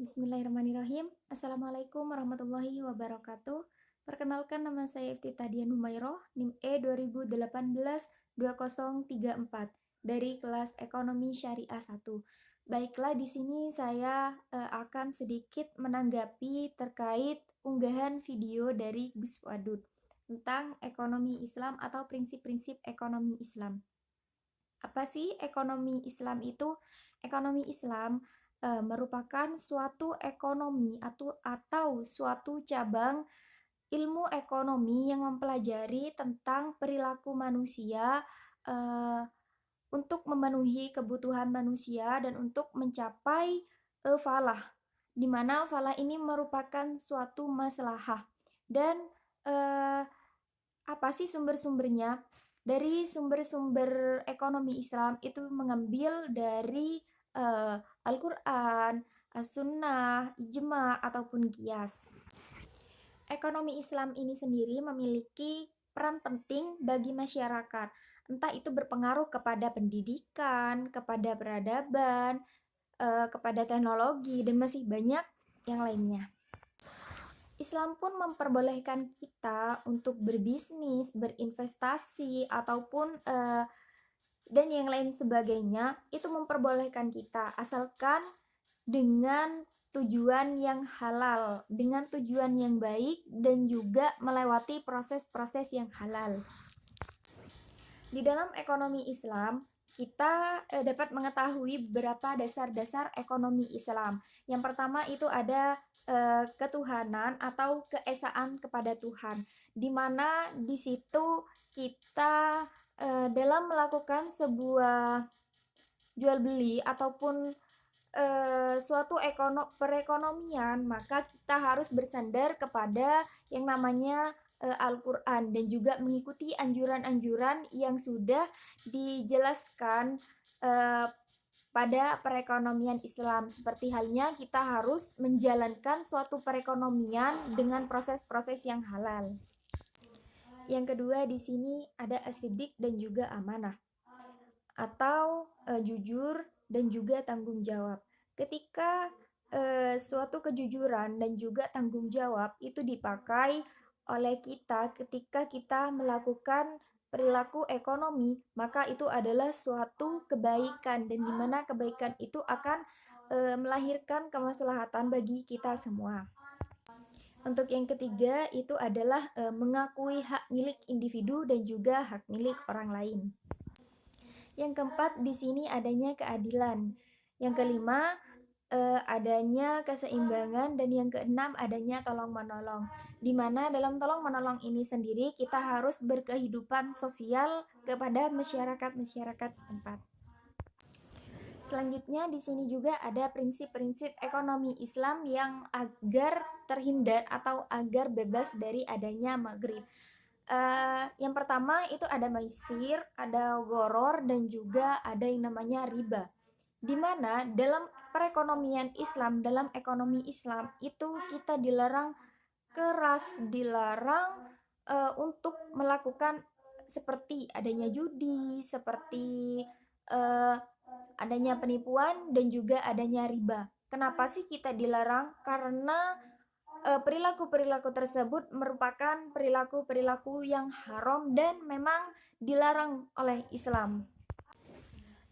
Bismillahirrahmanirrahim. Assalamualaikum warahmatullahi wabarakatuh. Perkenalkan, nama saya Iftitadian Humayroh, NIM E 2018-2034 dari kelas Ekonomi Syariah 1. Baiklah, di sini saya akan sedikit menanggapi terkait unggahan video dari Gus Wadud tentang ekonomi Islam atau prinsip-prinsip ekonomi Islam. Apa sih ekonomi Islam itu? Ekonomi Islam merupakan suatu ekonomi atau suatu cabang ilmu ekonomi yang mempelajari tentang perilaku manusia eh, untuk memenuhi kebutuhan manusia dan untuk mencapai falah, di mana falah ini merupakan suatu maslahah. Dan eh, apa sih sumber-sumbernya? Dari sumber-sumber ekonomi Islam itu mengambil dari Al-Quran, As-Sunnah, Ijma, ataupun Qiyas. Ekonomi Islam ini sendiri memiliki peran penting bagi masyarakat, entah itu berpengaruh kepada pendidikan, kepada peradaban, kepada teknologi, dan masih banyak yang lainnya. Islam pun memperbolehkan kita untuk berbisnis, berinvestasi, ataupun dan yang lain sebagainya. Itu memperbolehkan kita, asalkan dengan tujuan yang halal, dengan tujuan yang baik, dan juga melewati proses-proses yang halal. Di dalam ekonomi Islam, kita dapat mengetahui beberapa dasar-dasar ekonomi Islam. Yang pertama itu ada ketuhanan atau keesaan kepada Tuhan, di mana di situ kita dalam melakukan sebuah jual beli ataupun suatu perekonomian, maka kita harus bersandar kepada yang namanya Al-Quran dan juga mengikuti anjuran-anjuran yang sudah dijelaskan pada perekonomian Islam. Seperti halnya kita harus menjalankan suatu perekonomian dengan proses-proses yang halal. Yang kedua, di sini ada asidik dan juga amanah, atau jujur dan juga tanggung jawab. Ketika suatu kejujuran dan juga tanggung jawab itu dipakai oleh kita ketika kita melakukan perilaku ekonomi, maka itu adalah suatu kebaikan, dan dimana kebaikan itu akan melahirkan kemaslahatan bagi kita semua. Untuk yang ketiga itu adalah mengakui hak milik individu dan juga hak milik orang lain. Yang keempat, di sini adanya keadilan. Yang kelima, adanya keseimbangan, dan yang keenam adanya tolong-menolong. Di mana dalam tolong-menolong ini sendiri kita harus berkehidupan sosial kepada masyarakat setempat. Selanjutnya di sini juga ada prinsip-prinsip ekonomi Islam yang agar terhindar atau agar bebas dari adanya maghrib. Yang pertama itu ada maisir, ada goror, dan juga ada yang namanya riba. Di mana dalam perekonomian Islam, dalam ekonomi Islam itu kita dilarang keras, dilarang untuk melakukan seperti adanya judi, seperti adanya penipuan, dan juga adanya riba. Kenapa sih kita dilarang? Karena perilaku-perilaku tersebut merupakan perilaku-perilaku yang haram dan memang dilarang oleh Islam.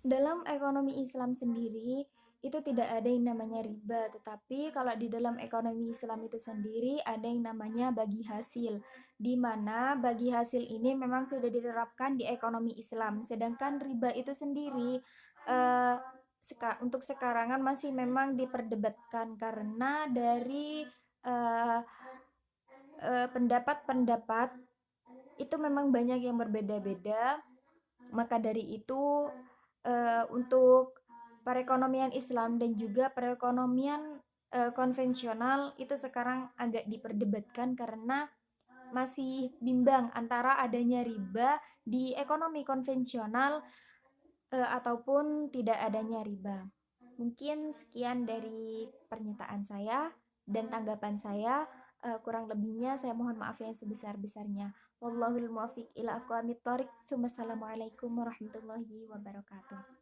Dalam ekonomi Islam sendiri itu tidak ada yang namanya riba, tetapi kalau di dalam ekonomi Islam itu sendiri ada yang namanya bagi hasil, di mana bagi hasil ini memang sudah diterapkan di ekonomi Islam, sedangkan riba itu sendiri eh, untuk sekarangan masih memang diperdebatkan karena dari eh, pendapat-pendapat itu memang banyak yang berbeda-beda. Maka dari itu untuk perekonomian Islam dan juga perekonomian konvensional itu sekarang agak diperdebatkan karena masih bimbang antara adanya riba di ekonomi konvensional ataupun tidak adanya riba. Mungkin sekian dari pernyataan saya dan tanggapan saya. Kurang lebihnya saya mohon maaf yang sebesar-besarnya. Wallahul muwaffiq ila aqwamit thoriq. Wassalamualaikum warahmatullahi wabarakatuh.